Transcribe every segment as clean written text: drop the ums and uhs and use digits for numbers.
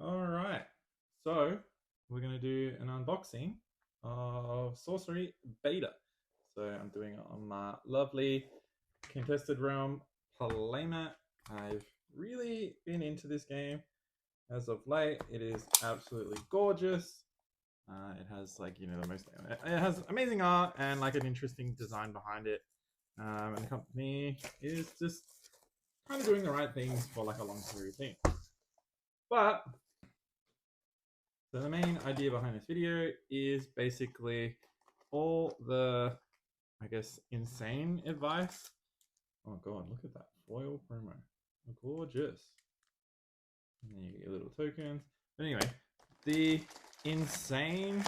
Alright, so we're going to do an unboxing of Sorcery Beta. So I'm doing it on my lovely Contested Realm playmat. I've really been into this game as of late. It is absolutely gorgeous. It has it has amazing art and like an interesting design behind it. And the company is just kind of doing the right things for like a long period thing. But so the main idea behind this video is basically all the, I guess, insane advice. Oh god, look at that foil promo. Gorgeous. And then you get your little tokens. But anyway, the insane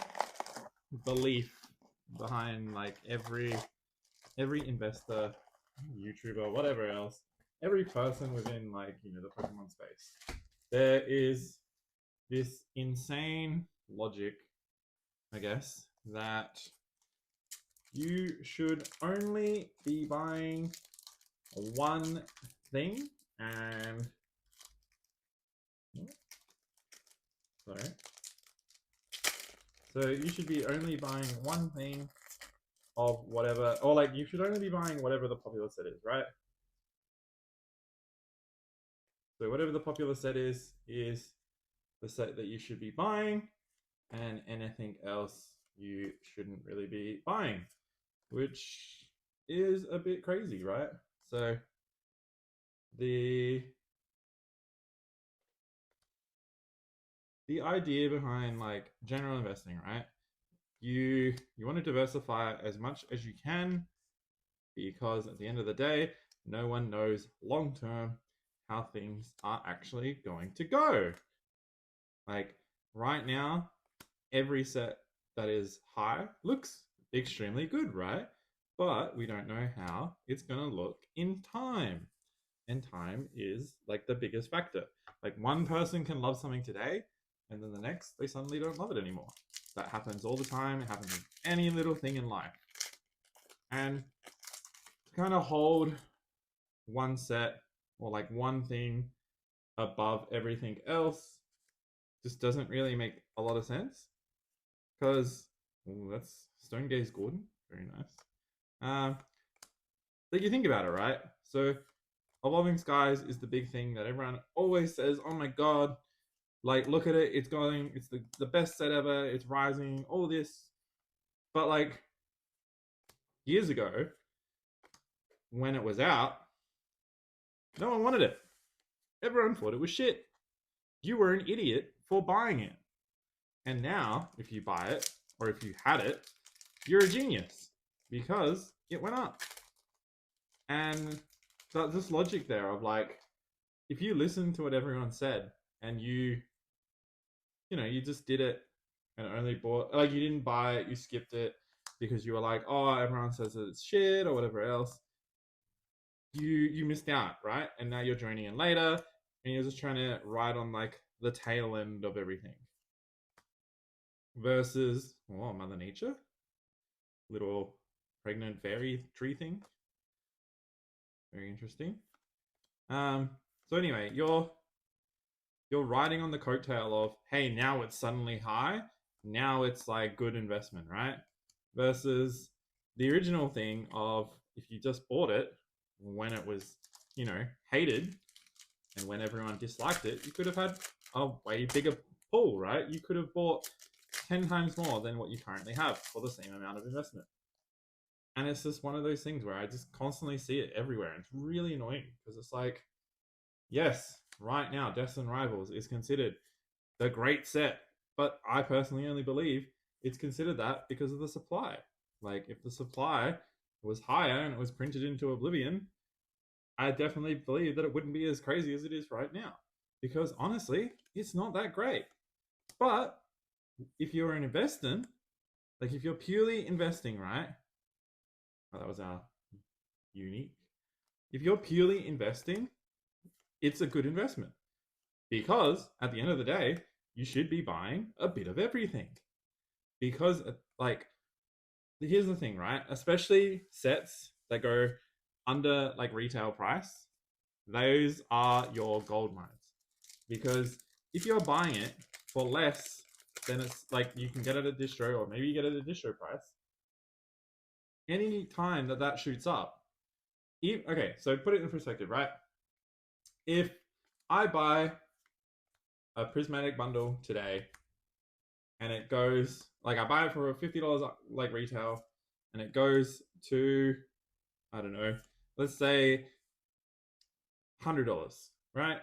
belief behind like every investor, YouTuber, whatever else, every person within like, the Pokemon space. There is this insane logic, I guess, that you should only be buying one thing and sorry. So you should be only buying one thing of whatever, or like you should only be buying whatever the popular set is, right? So whatever the popular set is the set that you should be buying, and anything else you shouldn't really be buying, which is a bit crazy, right? So the idea behind like general investing, right? You want to diversify as much as you can, because at the end of the day, no one knows long term how things are actually going to go. Like right now, every set that is high looks extremely good, right? But we don't know how it's going to look in time. And time is like the biggest factor. Like one person can love something today, and then the next, they suddenly don't love it anymore. That happens all the time. It happens with any little thing in life. And to kind of hold one set or like one thing above everything else just doesn't really make a lot of sense. Because that's Stone Gaze Gordon. Very nice. Like you think about it, right? So Evolving Skies is the big thing that everyone always says, oh my god, like look at it, it's the best set ever, it's rising, all this. But like years ago, when it was out, no one wanted it. Everyone thought it was shit. You were an idiot for buying it. And now, if you buy it, or if you had it, you're a genius because it went up. And so this logic there of like, if you listen to what everyone said and you just did it and only bought, like you didn't buy it, you skipped it because you were like, oh, everyone says that it's shit or whatever else, you missed out, right? And now you're joining in later and you're just trying to ride on like the tail end of everything. Versus, oh, Mother Nature, little pregnant fairy tree thing. Very interesting. So anyway, you're riding on the coattail of, hey, now it's suddenly high. Now it's like good investment, right? Versus the original thing of if you just bought it when it was, hated and when everyone disliked it, you could have had a way bigger pool, right? You could have bought 10 times more than what you currently have for the same amount of investment. And it's just one of those things where I just constantly see it everywhere. And it's really annoying because it's like, yes, right now, Destined Rivals is considered the great set. But I personally only believe it's considered that because of the supply. Like, if the supply was higher and it was printed into Oblivion, I definitely believe that it wouldn't be as crazy as it is right now. Because honestly, it's not that great. But if you're an investor, like if you're purely investing, right? Oh, that was our unique. If you're purely investing, it's a good investment. Because at the end of the day, you should be buying a bit of everything. Because, like, here's the thing, right? Especially sets that go under, like, retail price, those are your gold mines. Because if you're buying it for less than it's like you can get it at distro, or maybe you get it at distro price, any time that that shoots up, okay, so put it in perspective, right? If I buy a prismatic bundle today and it goes like I buy it for $50 like retail and it goes to, I don't know, let's say $100, right?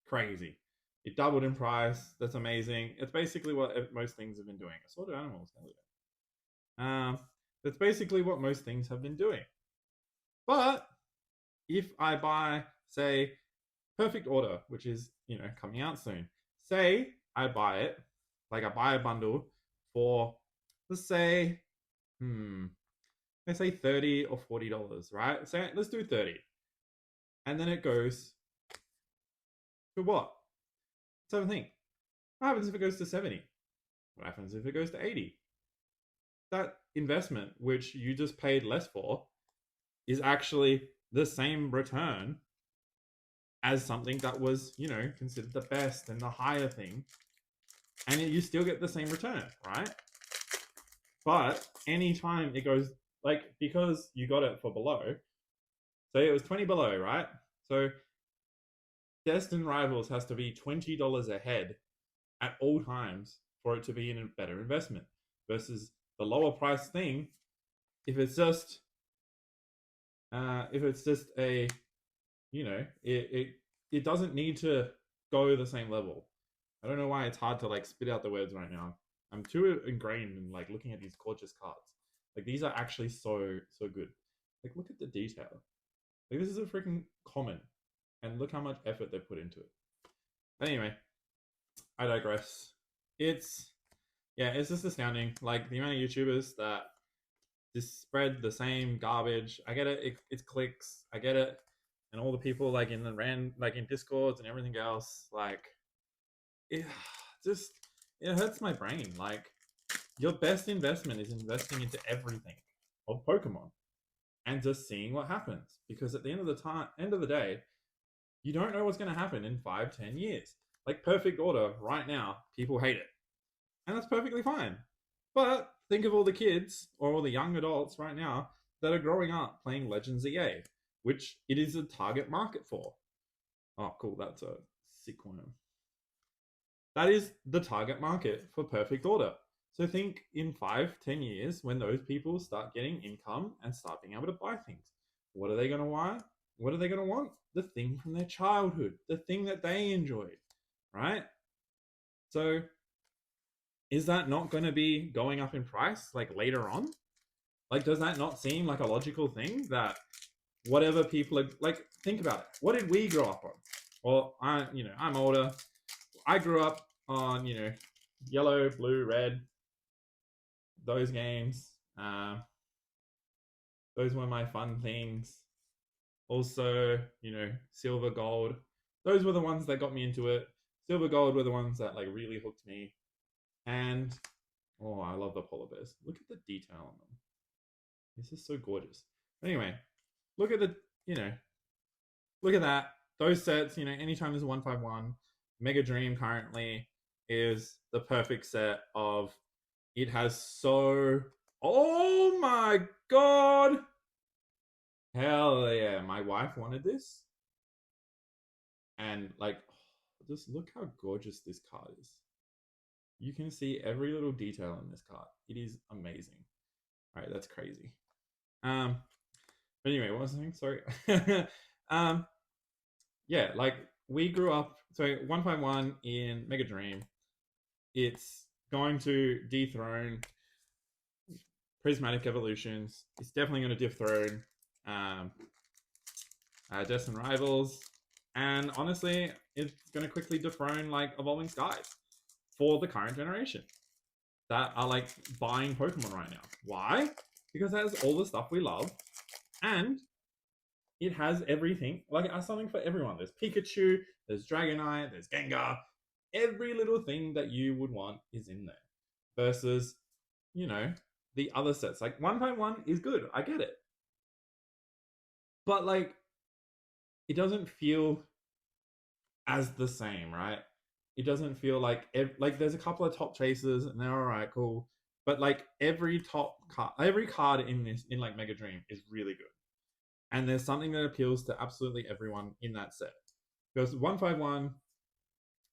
Crazy. It doubled in price. That's amazing. It's basically what most things have been doing. Assorted animals. That's basically what most things have been doing. But if I buy, say, Perfect Order, which is, coming out soon, say I buy it, like I buy a bundle for, let's say, let's say $30 or $40, right? Say, let's do 30. And then it goes to what? So I think, what happens if it goes to 70? What happens if it goes to 80? That investment, which you just paid less for, is actually the same return as something that was, considered the best and the higher thing. And you still get the same return, right? But anytime it goes, like, because you got it for below, say it was 20 below, right? So Destined Rivals has to be $20 ahead at all times for it to be in a better investment versus the lower price thing. If it's just a, it doesn't need to go the same level. I don't know why it's hard to like spit out the words right now. I'm too ingrained in like looking at these gorgeous cards. Like these are actually so good. Like look at the detail. Like this is a freaking common, and look how much effort they put into it. But anyway, I digress. It's just astounding. Like the amount of YouTubers that just spread the same garbage. I get it. It's clicks. I get it. And all the people like in in Discords and everything else, like it just it hurts my brain. Like your best investment is investing into everything of Pokemon and just seeing what happens. Because at the end of the day, you don't know what's going to happen in 5-10 years. Like Perfect Order right now, people hate it, and that's perfectly fine. But think of all the kids or all the young adults right now that are growing up playing Legends EA, which it is a target market for. Oh, cool. That's a sick one. That is the target market for Perfect Order. So think in 5-10 years when those people start getting income and start being able to buy things. What are they going to want? What are they going to want? The thing from their childhood, the thing that they enjoyed, right? So is that not going to be going up in price like later on? Like, does that not seem like a logical thing that whatever people are like, think about it. What did we grow up on? Well, I'm older. I grew up on, yellow, blue, red, those games. Those were my fun things. Also, silver, gold. Those were the ones that got me into it. Silver, gold were the ones that like really hooked me. And oh, I love the polar bears. Look at the detail on them. This is so gorgeous. Anyway, look at look at that. Those sets, anytime there's a 151, Mega Dream currently is the perfect set of it has so oh my god. Hell yeah. My wife wanted this. And like just look how gorgeous this card is. You can see every little detail in this card. It is amazing. All right, that's crazy. But anyway, what was I saying? Sorry. Yeah, like we grew up. So 151 in Mega Dream, it's going to dethrone Prismatic Evolutions. It's definitely going to dethrone Destined Rivals, and honestly, it's going to quickly dethrone like Evolving Skies for the current generation that are like buying Pokemon right now. Why? Because it has all the stuff we love, and it has everything. Like it has something for everyone. There's Pikachu, there's Dragonite, there's Gengar. Every little thing that you would want is in there. Versus, the other sets. Like 1.1 is good. I get it. But like, it doesn't feel as the same, right? it doesn't feel like like there's a couple of top chasers and they're all right, cool, but like every card in this in like Mega Dream is really good, and there's something that appeals to absolutely everyone in that set. Because 151,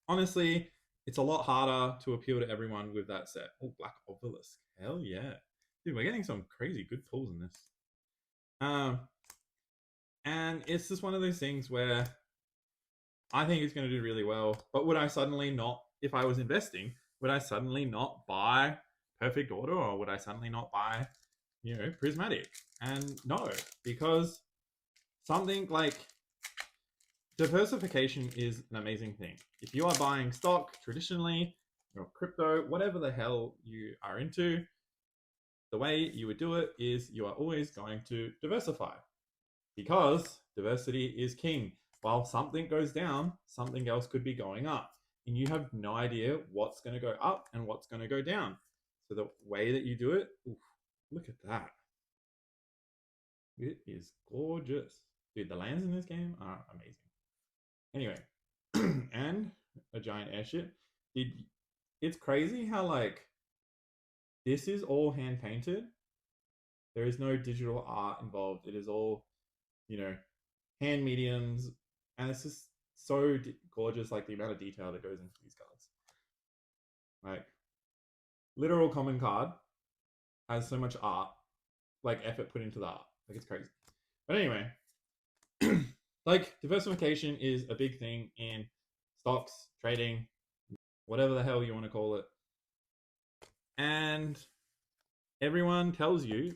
honestly, it's a lot harder to appeal to everyone with that set. Oh, Black Obelisk, hell yeah, dude, we're getting some crazy good pulls in this. And it's just one of those things where I think it's going to do really well. But would I suddenly not, if I was investing, would I suddenly not buy Perfect Order, or would I suddenly not buy, Prismatic? And no, because something like diversification is an amazing thing. If you are buying stock traditionally, or crypto, whatever the hell you are into, the way you would do it is you are always going to diversify, because diversity is king. While something goes down, something else could be going up, and you have no idea what's going to go up and what's going to go down. So the way that you do it, oof, look at that. It is gorgeous. Dude, the lands in this game are amazing. Anyway, and a giant airship. It's crazy how, like, this is all hand painted. There is no digital art involved. It is all, hand mediums, and it's just so gorgeous. Like the amount of detail that goes into these cards, like literal common card has so much art, like effort put into the art. Like, it's crazy. But anyway, like, diversification is a big thing in stocks, trading, whatever the hell you want to call it. And everyone tells you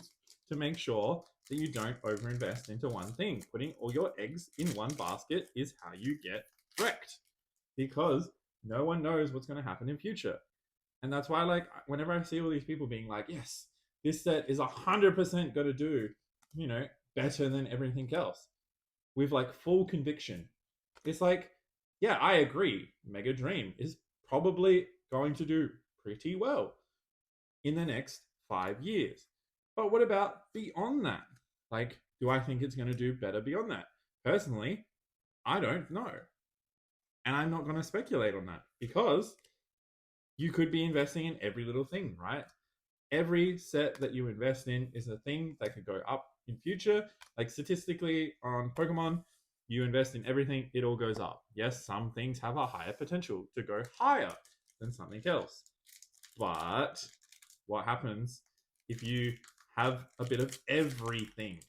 to make sure that you don't overinvest into one thing. Putting all your eggs in one basket is how you get wrecked, because no one knows what's going to happen in future. And that's why, like, whenever I see all these people being like, yes, this set is 100% going to do, better than everything else, with like full conviction, it's like, yeah, I agree. Mega Dream is probably going to do pretty well in the next 5 years. But what about beyond that? Like, do I think it's going to do better beyond that? Personally, I don't know. And I'm not going to speculate on that, because you could be investing in every little thing, right? Every set that you invest in is a thing that could go up in future. Like, statistically on Pokemon, you invest in everything, it all goes up. Yes, some things have a higher potential to go higher than something else. But what happens if you have a bit of everything?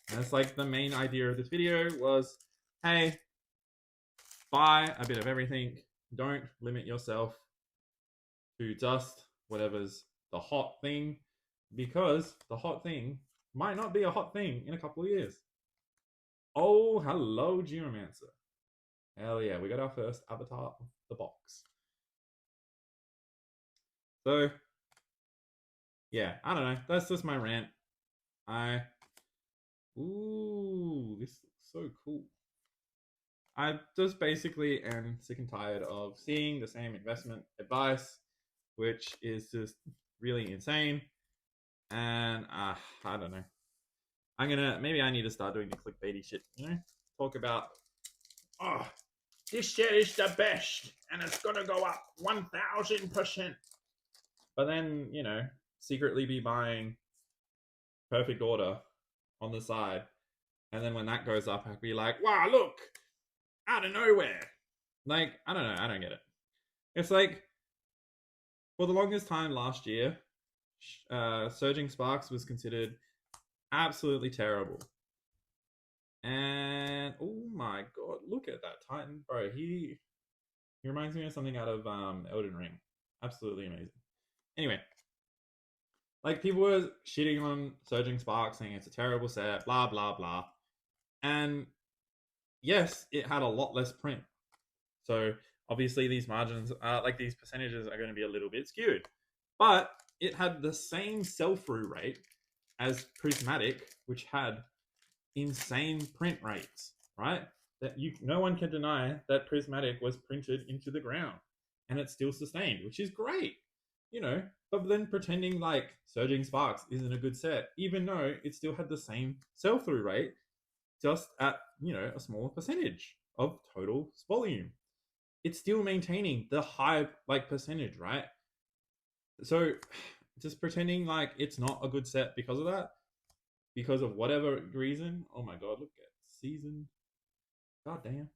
And that's like the main idea of this video was, hey, buy a bit of everything. Don't limit yourself to just whatever's the hot thing, because the hot thing might not be a hot thing in a couple of years. Oh, hello, Geomancer. Hell yeah, we got our first avatar of the box. So, yeah, I don't know. That's just my rant. Ooh, this looks so cool. I just basically am sick and tired of seeing the same investment advice, which is just really insane. And I don't know. Maybe I need to start doing the clickbaity shit, Talk about, oh, this shit is the best, and it's gonna go up 1000%. But then, secretly be buying Perfect Order on the side, and then when that goes up, I'd be like, wow, look, out of nowhere. Like, I don't know, I don't get it. It's like, for the longest time last year, Surging Sparks was considered absolutely terrible. And oh my god, look at that Titan, bro. He reminds me of something out of Elden Ring. Absolutely amazing. Anyway, like, people were shitting on Surging Sparks, saying it's a terrible set, blah blah blah. And yes, it had a lot less print. So obviously these margins are, like, these percentages are going to be a little bit skewed. But it had the same sell-through rate as Prismatic, which had insane print rates, right? That no one can deny that Prismatic was printed into the ground, and it's still sustained, which is great, But then pretending like Surging Sparks isn't a good set, even though it still had the same sell-through rate, just at a smaller percentage of total volume. it's still maintaining the high like percentage, right? So just pretending like it's not a good set because of that, because of whatever reason. Oh my god, look at season. God damn.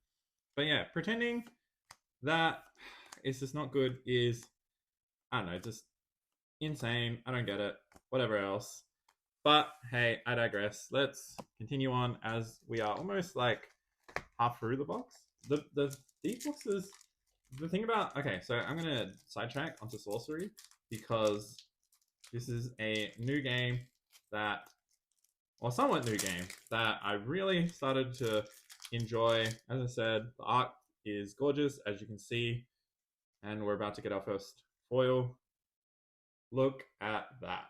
But yeah, pretending that it's just not good is, I don't know, just insane. I don't get it. Whatever else. But hey, I digress. Let's continue on as we are almost like half through the box. The deep boxes. The thing about, okay, so I'm gonna sidetrack onto sorcery because this is a new game that, or somewhat new game that I really started to enjoy. As I said, the art is gorgeous, as you can see, and we're about to get our first foil. Look at that.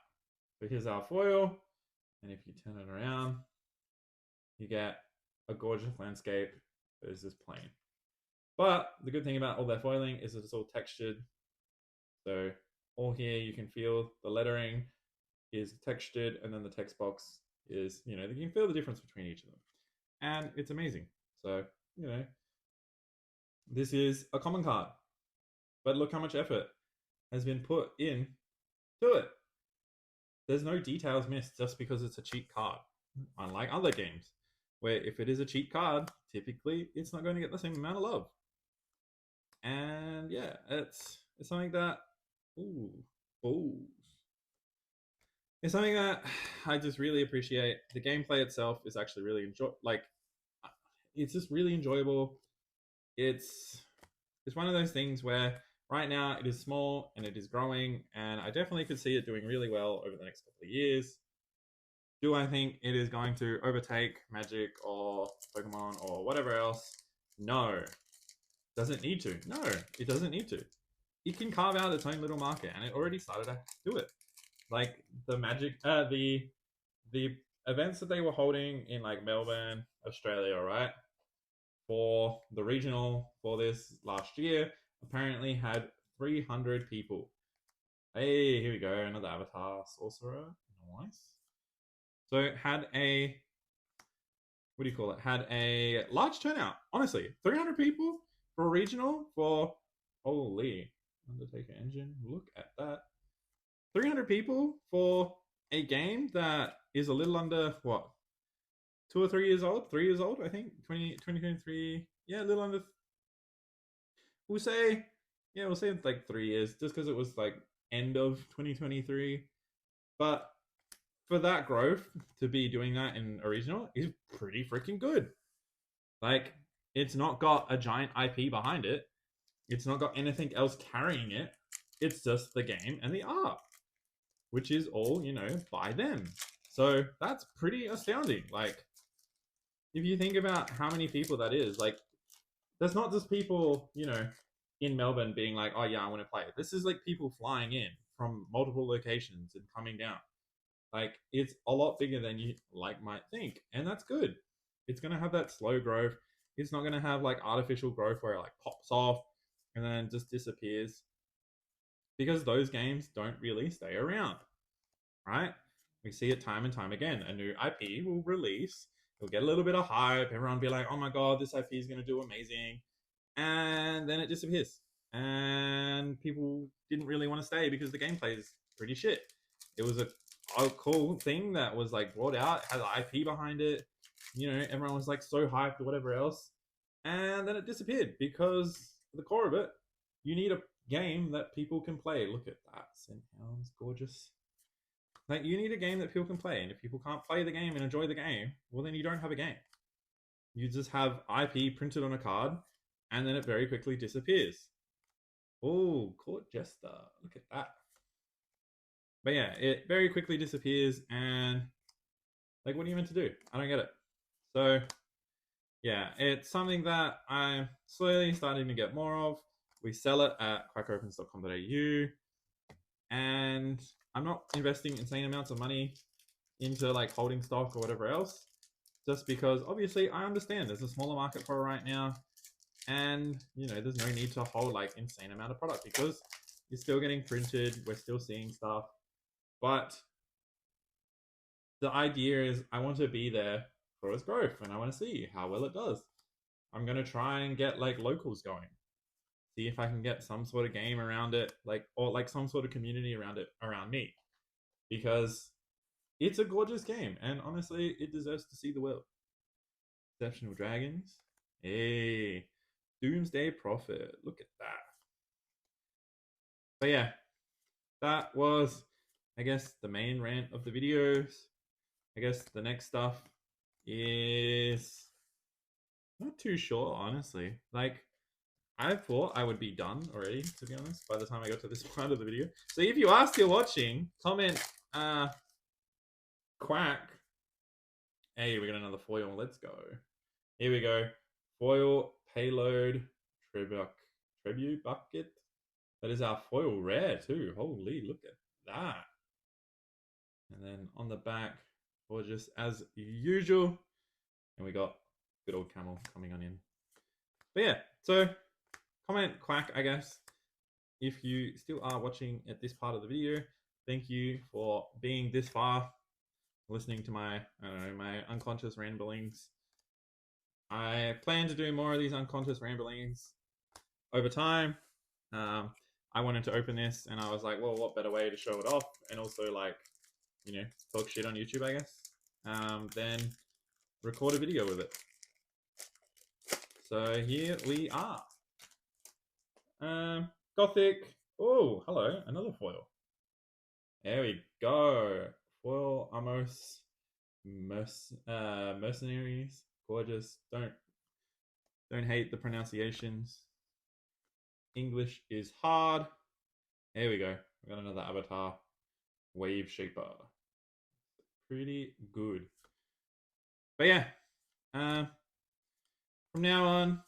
So here's our foil, and if you turn it around, you get a gorgeous landscape that is just plain. But the good thing about all their foiling is that it's all textured. So all here you can feel the lettering is textured, and then the text box is, you can feel the difference between each of them. And it's amazing. So, this is a common card. But look how much effort has been put in to it. There's no details missed just because it's a cheap card. Unlike other games, where if it is a cheap card, typically it's not going to get the same amount of love. And yeah, it's something that, ooh, it's something that I just really appreciate. The gameplay itself is actually really it's just really enjoyable. It's one of those things where right now it is small and it is growing, and I definitely could see it doing really well over the next couple of years. Do I think it is going to overtake Magic or Pokemon or whatever else? No. Does it need to? No, it doesn't need to. It can carve out its own little market, and it already started to do it. Like the the events that they were holding in like Melbourne, Australia, right? For the regional for this last year, apparently had 300 people. Hey, here we go, another avatar sorcerer. Nice. So it had a, what do you call it? Had a large turnout. Honestly, 300 people for a regional for, holy, Undertaker engine. Look at that. 300 people for a game that is a little under what, 2 or 3 years old? 3 years old, I think. 2023. Yeah, a little under. We'll say, yeah, we'll say like 3 years, just because it was like end of 2023. But for that growth to be doing that in a regional is pretty freaking good. Like, it's not got a giant IP behind it. It's not got anything else carrying it. It's just the game and the art, which is all, by them. So that's pretty astounding. Like, if you think about how many people that is, like, that's not just people, in Melbourne being like, oh yeah, I want to play it. This is like people flying in from multiple locations and coming down. Like, it's a lot bigger than you might think, and that's good. It's gonna have that slow growth. It's not gonna have like artificial growth where it like pops off and then just disappears, because those games don't really stay around, right? We see it time and time again. A new IP will release, it'll get a little bit of hype, everyone will be like, oh my god, this IP is gonna do amazing, and then it disappears. And people didn't really want to stay because the gameplay is pretty shit. It was a cool thing that was like brought out, had IP behind it. Everyone was like so hyped or whatever else, and then it disappeared because the core of it, you need a game that people can play. Look at that, Scent Hound's gorgeous. Like, you need a game that people can play, and if people can't play the game and enjoy the game, well, then you don't have a game. You just have IP printed on a card, and then it very quickly disappears. Oh, Court Jester. Look at that. But yeah, it very quickly disappears, and like, what are you meant to do? I don't get it. So yeah, it's something that I'm slowly starting to get more of. We sell it at quackopens.com.au, and I'm not investing insane amounts of money into like holding stock or whatever else, just because obviously I understand there's a smaller market for it right now, and there's no need to hold like insane amount of product because you're still getting printed, we're still seeing stuff. But the idea is I want to be there for its growth, and I want to see how well it does. I'm going to try and get like locals going. see if I can get some sort of game around it, or like some sort of community around it, around me, because it's a gorgeous game, and honestly, it deserves to see the world. Exceptional Dragons. Hey, Doomsday Prophet. Look at that. But yeah, that was, I guess, the main rant of the videos. I guess the next stuff is not too sure, honestly. Like, I thought I would be done already, to be honest, by the time I got to this part of the video. So if you are still watching, comment Quack. Hey, we got another foil. Let's go. Here we go. Foil payload tribute bucket. That is our foil rare too. Holy, look at that. And then on the back, gorgeous as usual. And we got good old camel coming on in. But yeah, so comment Quack, I guess, if you still are watching at this part of the video. Thank you for being this far, listening to my, I don't know, my unconscious ramblings. I plan to do more of these unconscious ramblings over time. I wanted to open this, and I was like, well, what better way to show it off, and also, like, you know, talk shit on YouTube, I guess, than record a video with it. So here we are. Gothic. Oh, hello, another foil. There we go. Foil Amos mercenaries. Gorgeous. Don't hate the pronunciations. English is hard. There we go. We got another avatar. Wave Shaper. Pretty good. But yeah. From now on,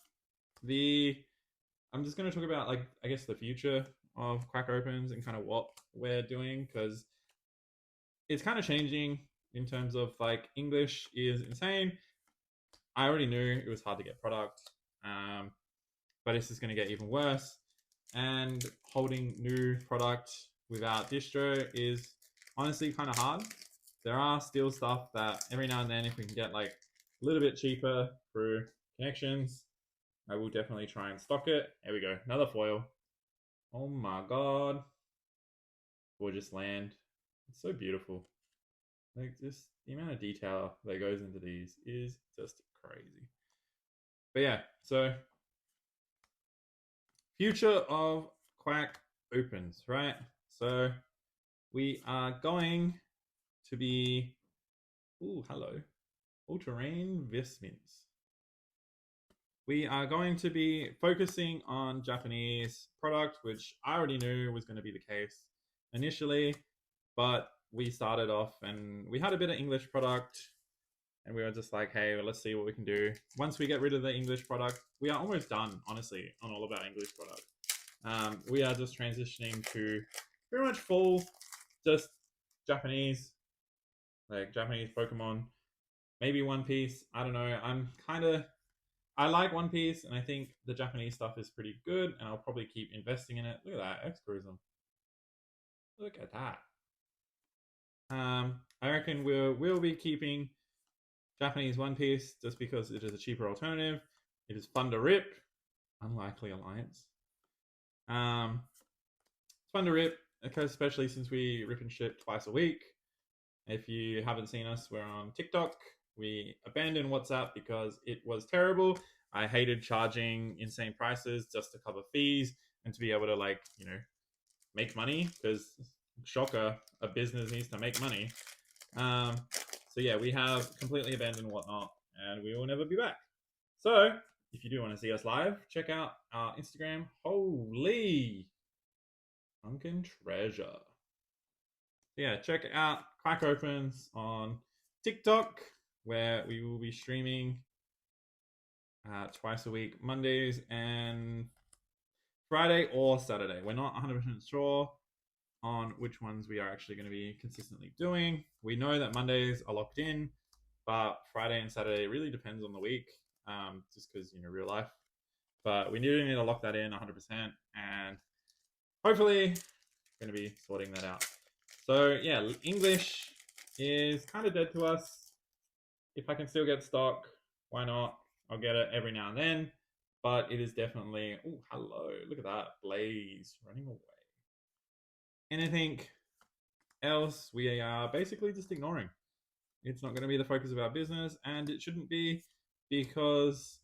I'm just going to talk about, like, I guess the future of Quack Opens and kind of what we're doing, because it's kind of changing in terms of, like, English is insane. I already knew it was hard to get product, but it's just going to get even worse. And holding new product without distro is honestly kind of hard. There are still stuff that every now and then, if we can get like a little bit cheaper through connections, I will definitely try and stock it. There we go, another foil. Oh my god, gorgeous land. It's so beautiful. Like, just the amount of detail that goes into these is just crazy. But yeah, so future of Quack Opens, right? So we are going to be, ooh, hello, all-terrain investments. We are going to be focusing on Japanese product, which I already knew was going to be the case initially, but we started off and we had a bit of English product, and we were just like, hey, well, let's see what we can do. Once we get rid of the English product, we are almost done, honestly, on all of our English product. We are just transitioning to pretty much full just Japanese, like Japanese Pokemon, maybe One Piece. I don't know. I like One Piece, and I think the Japanese stuff is pretty good, and I'll probably keep investing in it. Look at that, X-Cruism. Look at that. I reckon we'll be keeping Japanese One Piece just because it is a cheaper alternative. It is fun to rip. Unlikely alliance. It's fun to rip, especially since we rip and ship twice a week. If you haven't seen us, we're on TikTok. We abandoned WhatsApp because it was terrible. I hated charging insane prices just to cover fees and to be able to, like, you know, make money, because shocker, a business needs to make money. So yeah, we have completely abandoned Whatnot, and we will never be back. So if you do want to see us live, check out our Instagram. Holy Sunken Treasure. Yeah, check out Quack Opens on TikTok, where we will be streaming twice a week, Mondays and Friday or Saturday. We're not 100% sure on which ones we are actually going to be consistently doing. We know that Mondays are locked in, but Friday and Saturday really depends on the week, just because, you know, real life. But we do need to lock that in 100%, and hopefully going to be sorting that out. So yeah, English is kind of dead to us. If I can still get stock, why not? I'll get it every now and then. but it is definitely, oh, hello, look at that, Blaze running away. Anything else, we are basically just ignoring. It's not going to be the focus of our business, and it shouldn't be, because,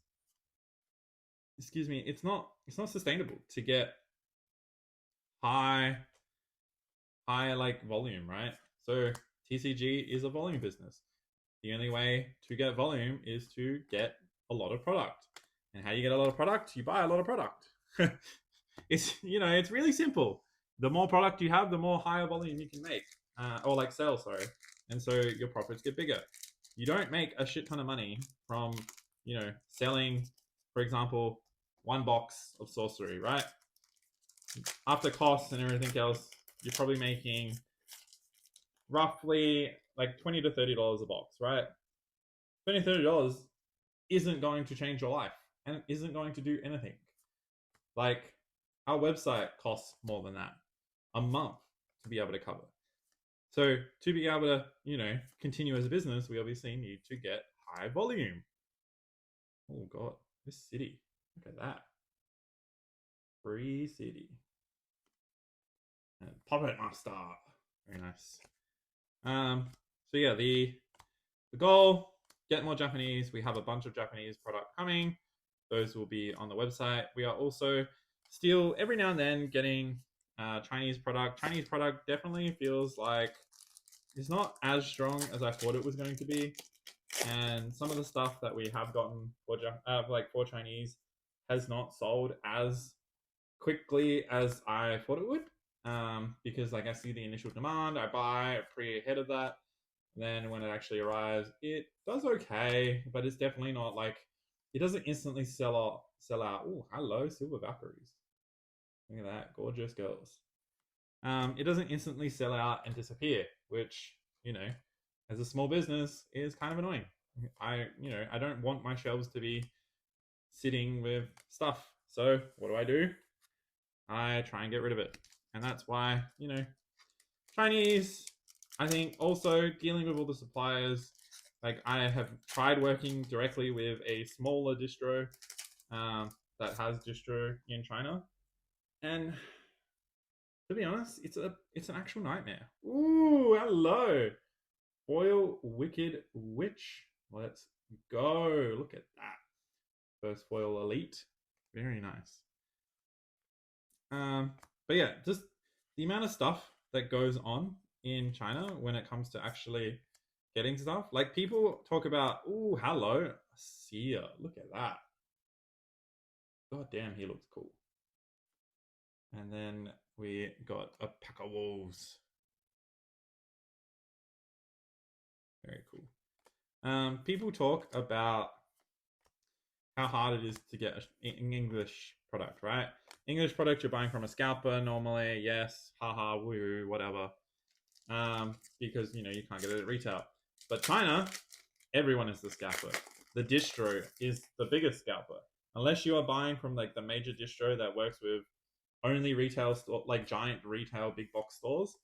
excuse me, it's not sustainable to get high like volume, right? So TCG is a volume business. The only way to get volume is to get a lot of product. And how you get a lot of product? You buy a lot of product. It's really simple. The more product you have, the more higher volume you can make, or like sell, sorry. And so your profits get bigger. You don't make a shit ton of money from selling, for example, one box of sorcery, right? After costs and everything else, you're probably making roughly like $20 to $30 a box, right? $20 to $30 isn't going to change your life and isn't going to do anything. Like, our website costs more than that a month to be able to cover. So to be able to, continue as a business, we obviously need to get high volume. Oh God, this city. Look at that. Free city. And Puppet Master. Very nice. So yeah, the goal, get more Japanese. We have a bunch of Japanese product coming. Those will be on the website. We are also still every now and then getting Chinese product. Chinese product definitely feels like it's not as strong as I thought it was going to be. And some of the stuff that we have gotten for Chinese has not sold as quickly as I thought it would. Because like I see the initial demand, I buy pretty ahead of that. Then when it actually arrives, it does okay, but it's definitely not like it doesn't instantly sell out. Oh, hello, Silver Valkyries. Look at that, gorgeous girls. It doesn't instantly sell out and disappear, which as a small business, is kind of annoying. I don't want my shelves to be sitting with stuff. So what do? I try and get rid of it, and that's why Chinese. I think also dealing with all the suppliers. Like, I have tried working directly with a smaller distro that has distro in China, and to be honest, it's an actual nightmare. Ooh, hello, foil Wicked Witch. Let's go. Look at that. First foil elite. Very nice. But yeah, just the amount of stuff that goes on in China when it comes to actually getting stuff. Like, people talk about, oh, hello, Seer. Look at that. God damn, he looks cool. And then we got a pack of wolves. Very cool. People talk about how hard it is to get an English product, right? English product you're buying from a scalper normally, yes, haha, woo, whatever. Because you can't get it at retail. But China, everyone is the scalper. The distro is the biggest scalper. Unless you are buying from like the major distro that works with only retail store, like giant retail big box stores,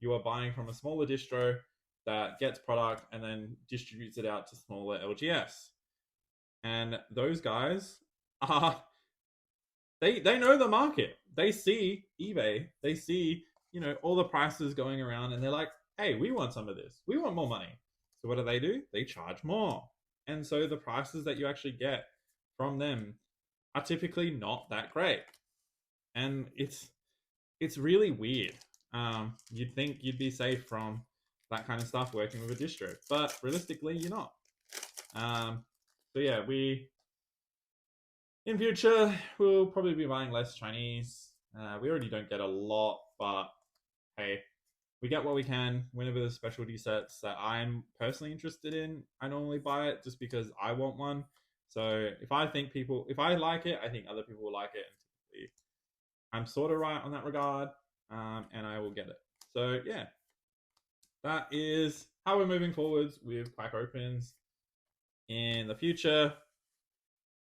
you are buying from a smaller distro that gets product and then distributes it out to smaller LGS. And those guys are they know the market. They see eBay. They see all the prices going around, and they're like, hey, we want some of this. We want more money. So what do? They charge more. And so the prices that you actually get from them are typically not that great. And it's really weird. You'd think you'd be safe from that kind of stuff working with a distro, but realistically, you're not. So yeah, in future we'll probably be buying less Chinese. We already don't get a lot, but hey, we get what we can. Whenever there's specialty sets that I'm personally interested in, I normally buy it just because I want one. So if I like it, I think other people will like it, and typically I'm sort of right on that regard, and I will get it. So yeah, that is how we're moving forwards with Quack Opens in the future.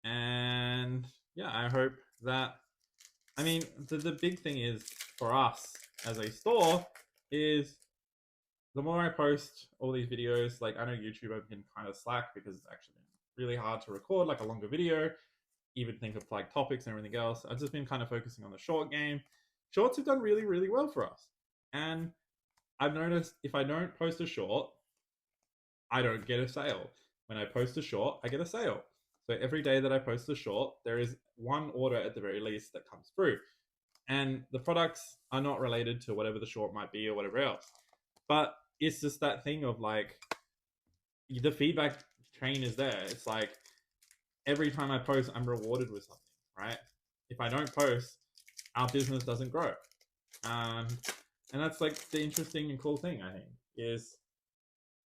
And yeah, I hope that, I mean, the big thing is for us as a store is the more I post all these videos, like, I know YouTube I've been kind of slack because it's actually really hard to record like a longer video. even think of like topics and everything else. I've just been kind of focusing on the short game. Shorts have done really, really well for us. And I've noticed if I don't post a short, I don't get a sale. When I post a short, I get a sale. So every day that I post a short, there is one order at the very least that comes through. And the products are not related to whatever the short might be or whatever else. But it's just that thing of like the feedback train is there. It's like every time I post, I'm rewarded with something, right? If I don't post, our business doesn't grow. Um, and that's like the interesting and cool thing, I think, is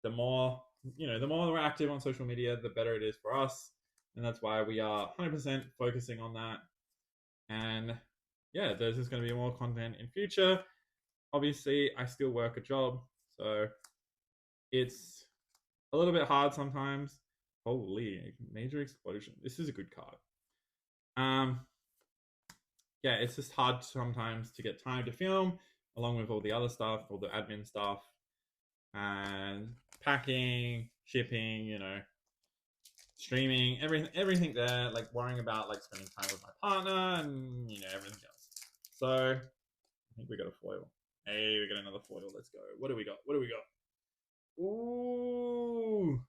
the more, the more we're active on social media, the better it is for us. And that's why we are 100% focusing on that. And yeah, there's just going to be more content in future. Obviously, I still work a job, so it's a little bit hard sometimes. Holy, major explosion. This is a good card. Yeah, it's just hard sometimes to get time to film, along with all the other stuff, all the admin stuff, and packing, shipping, streaming, everything there, like worrying about like spending time with my partner and everything else. So I think we got a foil. Hey, we got another foil. Let's go. What do we got? Ooh,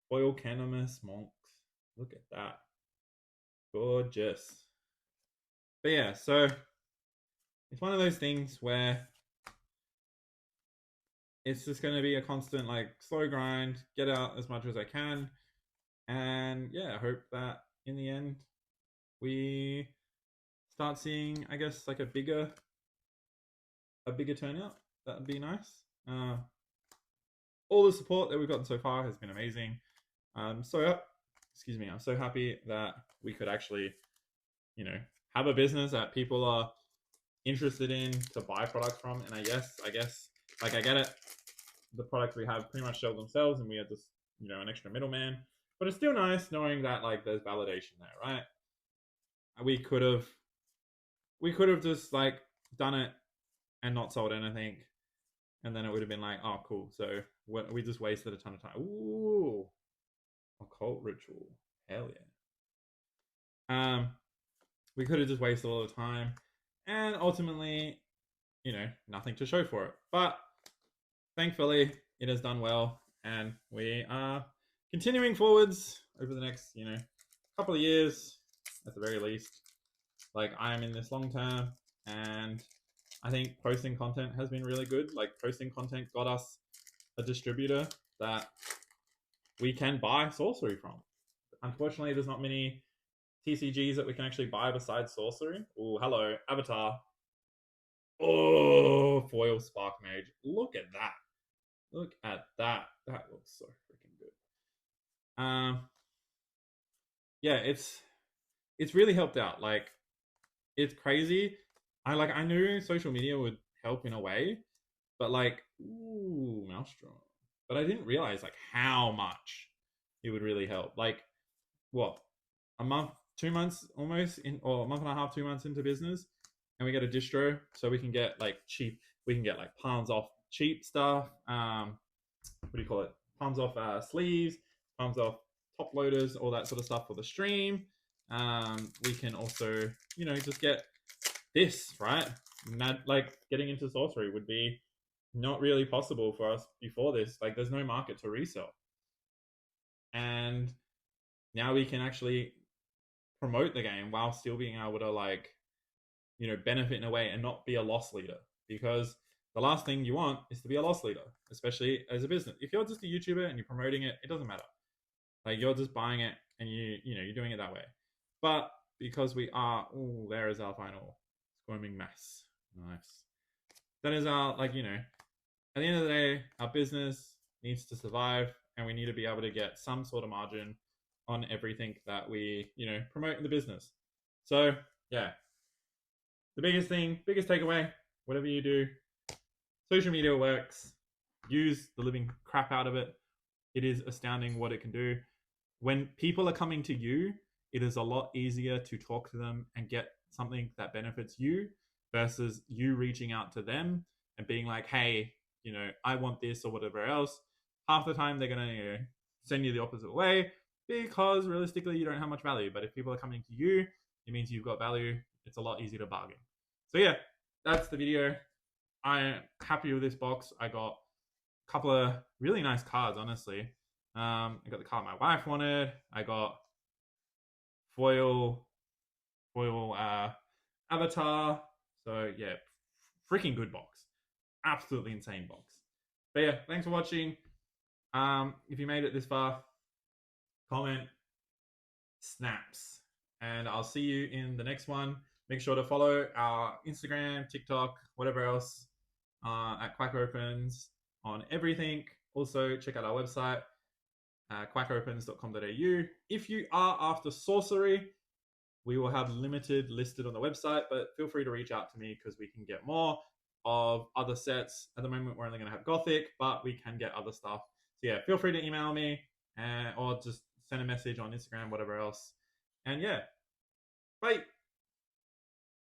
foil Canamus Monks. Look at that. Gorgeous. But yeah, so it's one of those things where it's just going to be a constant like slow grind, get out as much as I can, and yeah, I hope that in the end we start seeing, I guess, like a bigger turnout. That would be nice. All the support that we've gotten so far has been amazing. So excuse me, I'm so happy that we could actually, have a business that people are interested in to buy products from. And I guess, like I get it, the products we have pretty much sell themselves, and we are just, an extra middleman. But it's still nice knowing that like there's validation there, right? We could have just like done it and not sold anything, and then it would have been like, oh, cool. So we just wasted a ton of time. Ooh, occult ritual, hell yeah. We could have just wasted all the time, and ultimately, nothing to show for it. But thankfully, it has done well, and we are continuing forwards over the next, couple of years at the very least. Like I am in this long term, and I think posting content has been really good. Like posting content got us a distributor that we can buy sorcery from. Unfortunately, there's not many TCGs that we can actually buy besides sorcery. Oh, hello, Avatar. Oh, foil Spark Mage. Look at that. Look at that. That looks so freaking good. Yeah, it's really helped out. Like, it's crazy. I knew social media would help in a way, but like, ooh, Maelstrom. But I didn't realize like how much it would really help. Like, what, a month, 2 months almost in, or a month and a half, 2 months into business, and we get a distro, so we can get like cheap. We can get like palms off cheap stuff. What do you call it? Palms off sleeves, palms off top loaders, all that sort of stuff for the stream. We can also, just get this, right? Like getting into sorcery would be not really possible for us before this. Like there's no market to resell. And now we can actually promote the game while still being able to like, benefit in a way and not be a loss leader. Because the last thing you want is to be a loss leader, especially as a business. If you're just a YouTuber and you're promoting it, it doesn't matter. Like you're just buying it and you're doing it that way. But because we are, oh, there is our final squirming mess. Nice. That is our, like, at the end of the day, our business needs to survive, and we need to be able to get some sort of margin on everything that we, promote in the business. So yeah, the biggest takeaway, whatever you do, social media works. Use the living crap out of it. It is astounding what it can do. When people are coming to you, it is a lot easier to talk to them and get something that benefits you versus you reaching out to them and being like, hey, I want this or whatever else. Half the time they're going to send you the opposite way, because realistically you don't have much value. But if people are coming to you, it means you've got value. It's a lot easier to bargain. So yeah, that's the video. I'm happy with this box. I got a couple of really nice cards, honestly. I got the card my wife wanted. I got foil avatar. So yeah, freaking good box. Absolutely insane box. But yeah, thanks for watching. If you made it this far, comment, snaps, and I'll see you in the next one. Make sure to follow our Instagram, TikTok, whatever else at Quack Opens on everything. Also, check out our website, quackopens.com.au. If you are after sorcery, we will have limited listed on the website, but feel free to reach out to me because we can get more of other sets. At the moment, we're only going to have Gothic, but we can get other stuff. So yeah, feel free to email me or just send a message on Instagram, whatever else. And yeah, bye.